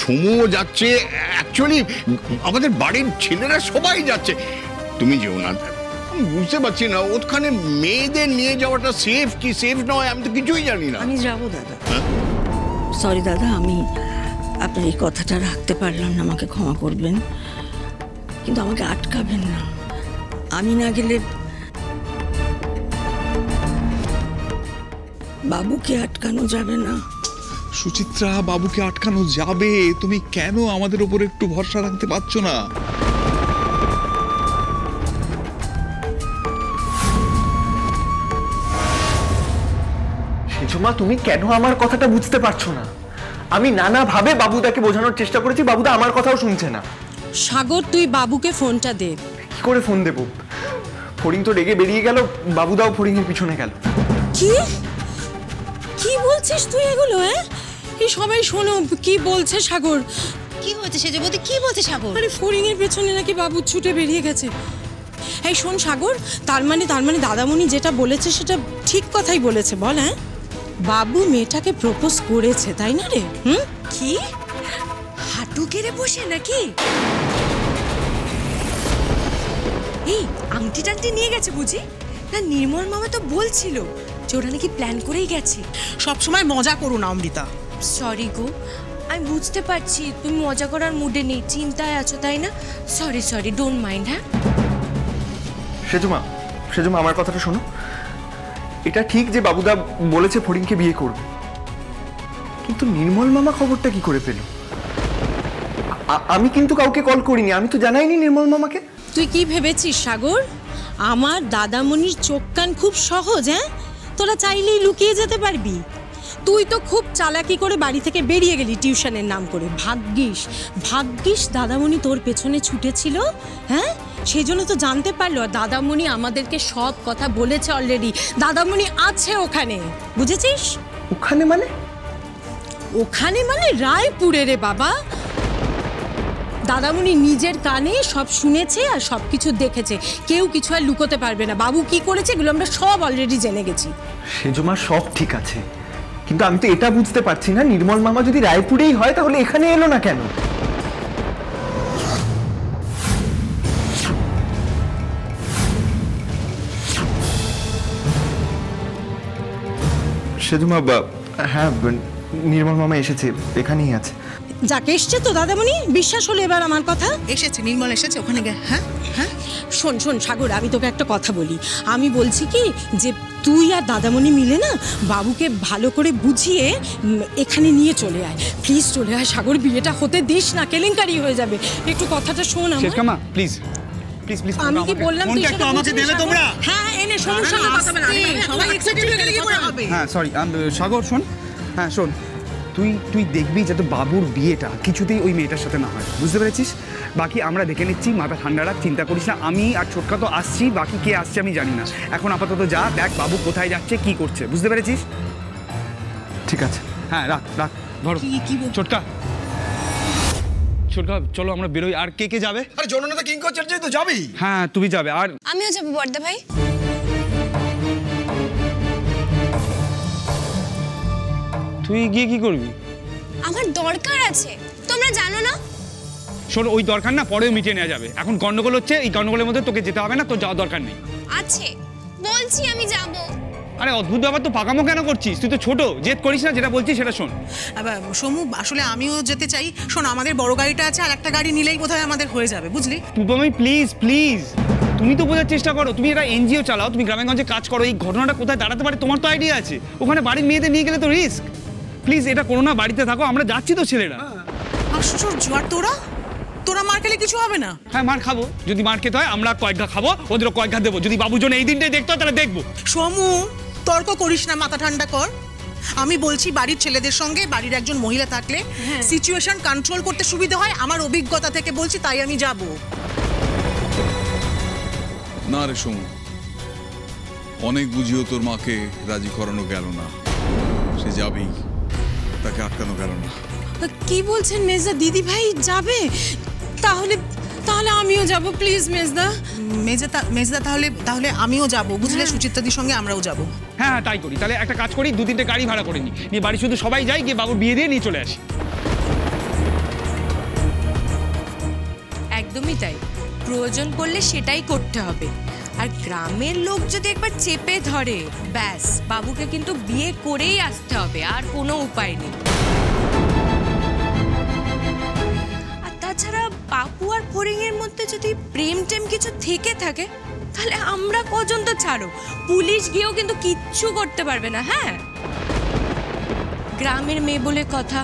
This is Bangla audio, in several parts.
সমুও যাচ্ছে, অ্যাকচুয়ালি আমাদের বাড়ির ছেলেরা সবাই যাচ্ছে। তুমি যেও না, আমি বুঝতে পারছি না ওখানে মেয়েদের নিয়ে যাওয়াটা সেফ কি সেফ নয়, আমি তো কিছুই জানি না। আমি যাবো দাদা। সরি দাদা, আমি আপনার এই কথাটা রাখতে পারলাম না, আমাকে ক্ষমা করবেন, কিন্তু আমাকে আটকাবেন না। আমি না গেলে বাবুকে আটকানো যাবে না। সুচিত্রা, বাবুকে আটকানো যাবে। তুমি কেন আমাদের উপর একটু ভরসা রাখতে পারছো না? সেজমা, তুমি কেন আমার কথাটা বুঝতে পারছো না? আমি নানাভাবে বাবুদাকে বোঝানোর চেষ্টা করেছি, বাবুদা আমার কথাও শুনছে না। সাগর, তুই বাবুকে ফোনটা দে। কি করে ফোন দেবো? ফড়িং তো রেগে বেরিয়ে গেল, বাবুদাও ফড়িংয়ের পিছনে গেল। কি কি বলছিস তুই এগুলো? এই সবাই শোনো কি বলছে সাগর। কি হয়েছে সেজবতী, কি বলছে সাগর? আরে ফড়িংয়ের পেছনে নাকি বাবু ছুটে বেরিয়ে গেছে। এই শোন সাগর, তার মানে দাদামণি যেটা বলেছে সেটা ঠিক কথাই বলেছে। বল, হ্যাঁ, বাবু মেয়েটাকে প্রপোজ করেছে, তাই না রে? কি হাঁটু গেড়ে বসে নাকি? এই আংটি টাংটি নিয়ে গেছে বুঝি? না, নির্মল মামা তো বলছিল যে ওরা নাকি প্ল্যান করেই গেছে। সবসময় মজা করো না অমৃতা। সরি গো, আমি বুঝতে পারছি তুমি মজা করার মুডে নেই, চিন্তায় আছো, তাই না? Sorry sorry, don't mind. হ্যাঁ সেজমা, আমার কথাটা শোনো। এটা ঠিক যে বাবুদা বলেছে ফড়িংকে বিয়ে করবে, কিন্তু নির্মল মামা খবরটা কি করে পেল? আমি কিন্তু কাউকে কল করিনি, আমি তো জানাইনি নির্মল মামাকে। তুই কি ভেবেছিস সাগর, আমার দাদামণির চোখ কান খুব সহজ? হ্যাঁ, তোরা চাইলেই লুকিয়ে যেতে পারবি? তুই তো খুব চালাকি করে বাড়ি থেকে বেরিয়ে গেলি টিউশনের নাম করে। ভাগ্যিস দাদামণি তোর পেছনে ছুটেছিল। হ্যাঁ, সেই জন্য তো জানতে পারলো। আর দাদামণি আমাদেরকে সব কথা বলেছে অলরেডি। দাদামণি আছে ওখানে, বুঝেছিস? ওখানে মানে? ওখানে মানে রায়পুরে রে বাবা। দাদামণি নিজের কানে সব শুনেছে আর সব কিছু দেখেছে। কেউ কিছু আর লুকোতে পারবে না। বাবু কি করেছে এগুলো আমরা সব অলরেডি জেনে গেছি। সেজমা, সব ঠিক আছে, কিন্তু আমি তো এটা বুঝতে পারছি না, নির্মল মামা যদি রায়পুরেই হয় তাহলে এখানে এলো না কেন? সেজমা, হ্যাঁ, নির্মল মামা এসেছে, এখানেই আছে। যাকে এসছে তো দাদামণি, বিশ্বাস হলো এবার আমার কথা? এসেছে, নির্মল এসেছে, ওখানে গে। হ্যাঁ হ্যাঁ, শোন সাগর, আমি তোকে একটা কথা বলি। আমি বলছি কি যে তুই আর দাদামণি মিলে না বাবুকে ভালো করে বুঝিয়ে এখানে নিয়ে চলে আয়। প্লিজ চলে আয় সাগর, বিয়েটা হতে দিস না, কেলেঙ্কারি হয়ে যাবে। একটু কথাটা শোন আমার। শেষকামা, প্লিজ প্লিজ প্লিজ, আমি কি বললাম তুই সেটা আমাকে দেবে তোমরা? হ্যাঁ, এনে সমস্যা সবাই এক্সাইটেড হয়ে গেলে কি করে হবে? হ্যাঁ সরি সাগর, শোন। হ্যাঁ শোন, তুই দেখবি যাতে বাবুর বিয়েটা কিছুতেই ওই মেয়েটার সাথে না হয়, বুঝতে পেরেছিস? বাকি আমরা দেখে নিচ্ছি, মাথা ঠান্ডা রাখ, চিন্তা করিস না। আমি আর ছোটকা তো আসছি, বাকি কে আসছে আমি জানি না। এখন আপাতত যা দেখ বাবু কোথায় যাচ্ছে, কি করছে, বুঝতে পেরেছিস? ঠিক আছে, হ্যাঁ রাখ ধরো। ছোটকা চলো আমরা বেরোই। আর কে কে যাবে? আরে জননেতা কিঙ্কর চর্চায় তো যাবেই। হ্যাঁ তুমি যাবে। আর আমিও যাবো বড়দা ভাই। তুই গিয়ে কি করবি? আমার দরকার আছে, তোমরা জানো না? শোন, ওই দরকার না পরেও মিটিয়ে নেওয়া যাবে। এখন গন্ডগোল হচ্ছে, এই গন্ডগোলের মধ্যে তোকে যেতে হবে না, তোর যাওয়ার দরকার নেই। আছে, বলছি আমি যাব। আরে অদ্ভুত ব্যাপার, তো পাকামো কেন করছিস? তুই তো ছোট, জেদ করিস না, যেটা বলছিস সেটা শোন। সমু, আসলে আমিও যেতে চাই। শোন, আমাদের বড় গাড়িটা আছে, আর একটা গাড়ি নিলেই বোধহয় আমাদের হয়ে যাবে, বুঝলি? তুমি প্লিজ তুমি তো বোঝার চেষ্টা করো। তুমি একটা এনজিও চালাও, তুমি গ্রামেগঞ্জে কাজ করো। এই ঘটনাটা কোথায় দাঁড়াতে পারে তোমার তো আইডিয়া আছে। ওখানে বাড়ির মেয়েদের নিয়ে গেলে তো রিস্ক। প্লিজ এটা করো না, বাড়িতে থাকো, আমরা যাচ্ছি তো ছেলেরা। আশ্চর্য। আর তোরা মার খেলে কিছু হবে না? হ্যাঁ মার খাবো, যদি মার খেতে হয় আমরা কয়েক ঘা খাবো, ওদেরও কয়েক ঘা দেবো। যদি বাবুর জন্য এই দিনটাই দেখতে হয় তাহলে দেখবো। সমু, তর্ক করিস না, মাথা ঠান্ডা কর। আমি বলছি বাড়ির ছেলেদের সঙ্গে বাড়ির একজন মহিলা থাকলে সিচুয়েশন কন্ট্রোল করতে সুবিধা হয়। আমার অভিজ্ঞতা থেকে বলছি, তাই আমি যাব। না রে সমু, অনেক বুঝিও তোর মাকে রাজি করানো গেল না। সে যাবেই, তাকে আটকানো গেল না। কি বলছেন মেজদা? দিদি ভাই যাবে? তাহলে আমিও যাব, প্লিজ মেজদা। মেজদা, তাহলে আমিও যাব, বুঝলে? সুচিত্রাদির সঙ্গে আমরাও যাব। হ্যাঁ তাই করি। তাহলে একটা কাজ করি, 2-3টে গাড়ি ভাড়া করে নিই, নিয়ে বাড়ি শুধু সবাই যাই, গিয়ে বাবুর বিয়ে দিয়ে নিয়ে চলে আসি। একদমই তাই, প্রয়োজন পড়লে সেটাই করতে হবে। আর গ্রামের লোক যদি একবার চেপে ধরে, ব্যাস বাবুকে কিন্তু বিয়ে করেই আসতে হবে, আর কোনো উপায় নেই। আর তাছাড়া বাবু আর ফড়িংয়ের মধ্যে যদি প্রেম টেম কিছু থেকে থাকে, তাহলে আমরা কজন তো ছাড়ো, পুলিশ গিয়েও কিন্তু কিচ্ছু করতে পারবে না। হ্যাঁ, গ্রামের মেয়ে বলে কথা,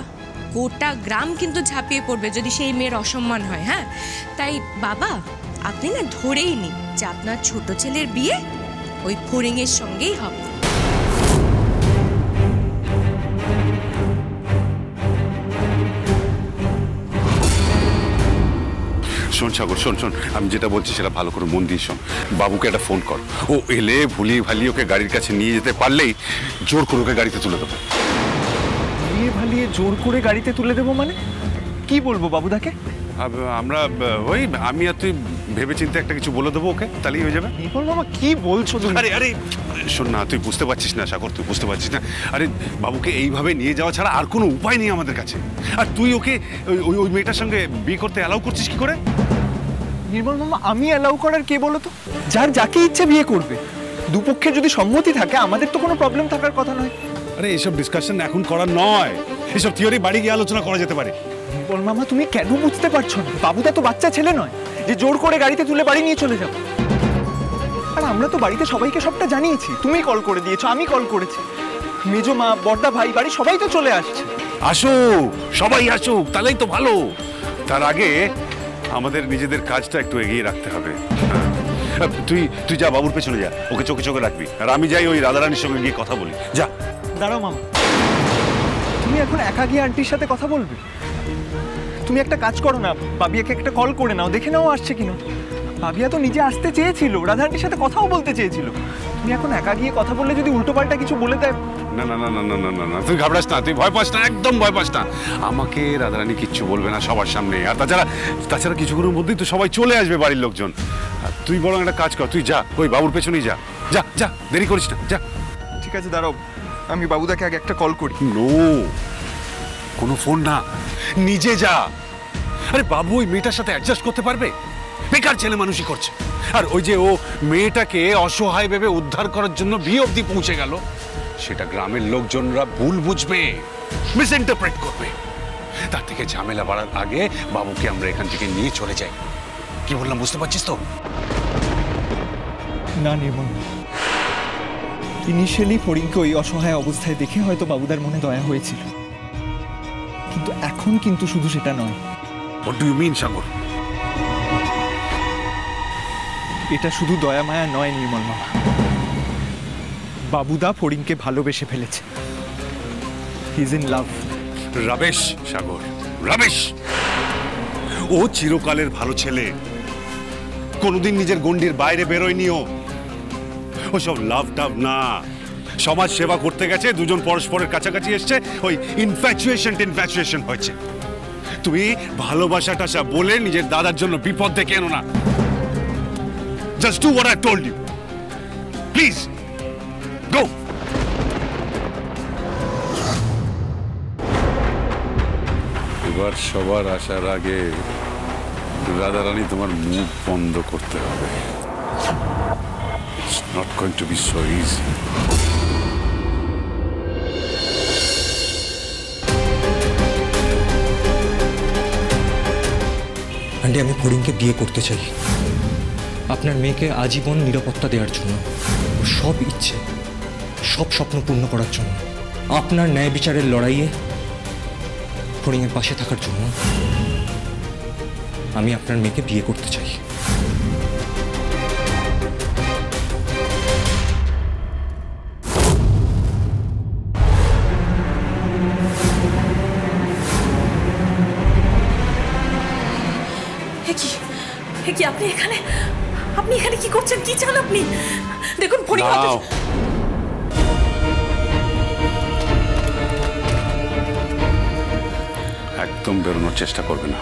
গোটা গ্রাম কিন্তু ঝাঁপিয়ে পড়বে যদি সেই মেয়ের অসম্মান হয়। হ্যাঁ, তাই বাবা আপনি না ধরেই নিন যে আপনার ছোট ছেলের বিয়ে ওই ফড়িংয়ের সঙ্গেই হবে। শোন সাগর, শোন শোন, আমি যেটা বলছি সেটা ভালো করে মন দিয়ে শোন। বাবুকে একটা ফোন কর, ও এলে ভুলিয়ে ভালিয়ে ওকে গাড়ির কাছে নিয়ে যেতে পারলেই জোর করে ওকে গাড়িতে তুলে দেবো। ভুলিয়ে ভালিয়ে জোর করে গাড়িতে তুলে দেবো মানে? কি বলবো বাবুদাকে? আমরা ওই আমি আর তুই ভেবে চিন্তে একটা কিছু বলে দেবো ওকে, তাহলেই হয়ে যাবে। নির্মল মামা কি বলছো তুমি? আরে আরে শোন না, তুই বুঝতে পারছিস না সাগর, তুই বুঝতে পারছিস না। আরে বাবুকে এইভাবে নিয়ে যাওয়া ছাড়া আর কোনো উপায় নেই আমাদের কাছে। আর তুই ওকে ওই ওই মেয়েটার সঙ্গে বিয়ে করতে অ্যালাউ করছিস কি করে? নির্মল মামা আমি অ্যালাউ করার কে বলো তো? যার যাকে ইচ্ছে বিয়ে করবে, দুপক্ষের যদি সম্মতি থাকে আমাদের তো কোনো প্রবলেম থাকার কথা নয়। আরে এসব ডিসকাশন এখন করার নয়, এসব থিওরি বাড়ি গিয়ে আলোচনা করা যেতে পারে। নির্মল মামা তুমি কেন বুঝতে পারছো না? বাবুদা তো বাচ্চা ছেলে নয় যে জোর করে গাড়িতে তুলে বাড়ি নিয়ে চলে যাবো। আর আমরা তো বাড়িতে সবাইকে সবটা জানিয়েছি, তুমি কল করে দিয়েছো, আমি কল করেছি, মেজো মা, বড়দা ভাই, বাড়ি সবাই তো চলে আসছে। আসুক, সবাই আসুক, তাহলেই তো ভালো। তার আগে আমাদের নিজেদের কাজটা একটু এগিয়ে রাখতে হবে। তুই যা, বাবুর পেছনে যা, ওকে চোখে চোখে রাখবি। আর আমি যাই ওই রাধারানীর সঙ্গে গিয়ে কথা বলি। যা। দাঁড়াও মামা, তুমি এখন একা গিয়ে আন্টির সাথে কথা বলবে? তুমি একটা কাজ করো না, বাবিয়াকে একটা কল করে নাও, দেখে নাও আসছে কিনা। বাবিয়া তো নিজে আসতে চেয়েছিল, রাধা আন্টির সাথে কথাও বলতে চেয়েছিল। তুমি এখন একা গিয়ে কথা বললে যদি উল্টোপাল্টা কিছু বলে দেয়। না না না না না না না না, তুই ঘাবড়াস না, তুই ভয় পাস না, একদম ভয় পাস না। আমাকে রাধারানী কিচ্ছু বলবে না সবার সামনে। আর তাছাড়া কিছুক্ষণের মধ্যেই তো সবাই চলে আসবে, বাড়ির লোকজন। তুই বরং একটা কাজ কর, তুই যা, ওই বাবুর পেছনেই যা, যা যা, দেরি করিস না, যা। ঠিক আছে দাঁড়াও, আমি বাবুদাকে আগে একটা কল করি। নো, কোনো ফোন না, নিজে যা। আরে বাবু ওই মেয়েটার সাথে অ্যাডজাস্ট করতে পারবে? বেকার ছেলে মানুষই করছে। আর ওই যে ও মেয়েটাকে অসহায় ভেবে উদ্ধার করার জন্য বিয়ে অবধি পৌঁছে গেল, সেটা গ্রামের লোকজনরা ভুল বুঝবে, মিস ইন্টারপ্রেট করবে। তার থেকে ঝামেলা বাড়ার আগে বাবুকে আমরা এখান থেকে নিয়ে চলে যাই। কি বললাম বুঝতে পারছিস তো? না নির্মল, ইনিশিয়ালি ফড়িংকে ওই অসহায় অবস্থায় দেখে হয়তো বাবুদার মনে দয়া হয়েছিল, কিন্তু এখন কিন্তু শুধু সেটা নয়। হোয়াট ডু ইউ মিন সাগর? এটা শুধু দয়া মায়া নয় নির্মল মামা, বাবুদা ফড়িংকে ভালোবেসে ফেলেছে। He is in love. রাবেশ সাগর, রাবেশ। ও চিরকালের ভালো ছেলে, কোনোদিন নিজের গণ্ডির বাইরে বেরোয়নিও। ওসব লাভ টাভ না, সমাজ সেবা করতে গেছে, দুজন পরস্পরের কাছাকাছি এসছে, ওই ইনফ্যাচুয়েশন হয়েছে। তুমি ভালোবাসা টাসা বলে নিজের দাদার জন্য বিপদ ডেকে এনো না। Just do what I told you, please go. এবার সবার আসার আগে রাধারানী তোমার মুখ বন্ধ করতে হবে। It's not going to be so easy. Aunty, আমি ফড়িংকে বিয়ে করতে চাই আপনার মেয়েকে আজীবন নিরাপত্তা দেওয়ার জন্য, সব ইচ্ছে, সব স্বপ্ন পূর্ণ করার জন্য, আপনার ন্যায় বিচারের লড়াইয়ে ফড়িংয়ের পাশে থাকার জন্য আমি আপনার মেয়েকে বিয়ে করতে চাই। কি আপনি এখানে কি করছেন? কি চান আপনি? দেখুন ফড়িং একদম বেরোনোর চেষ্টা করবে না।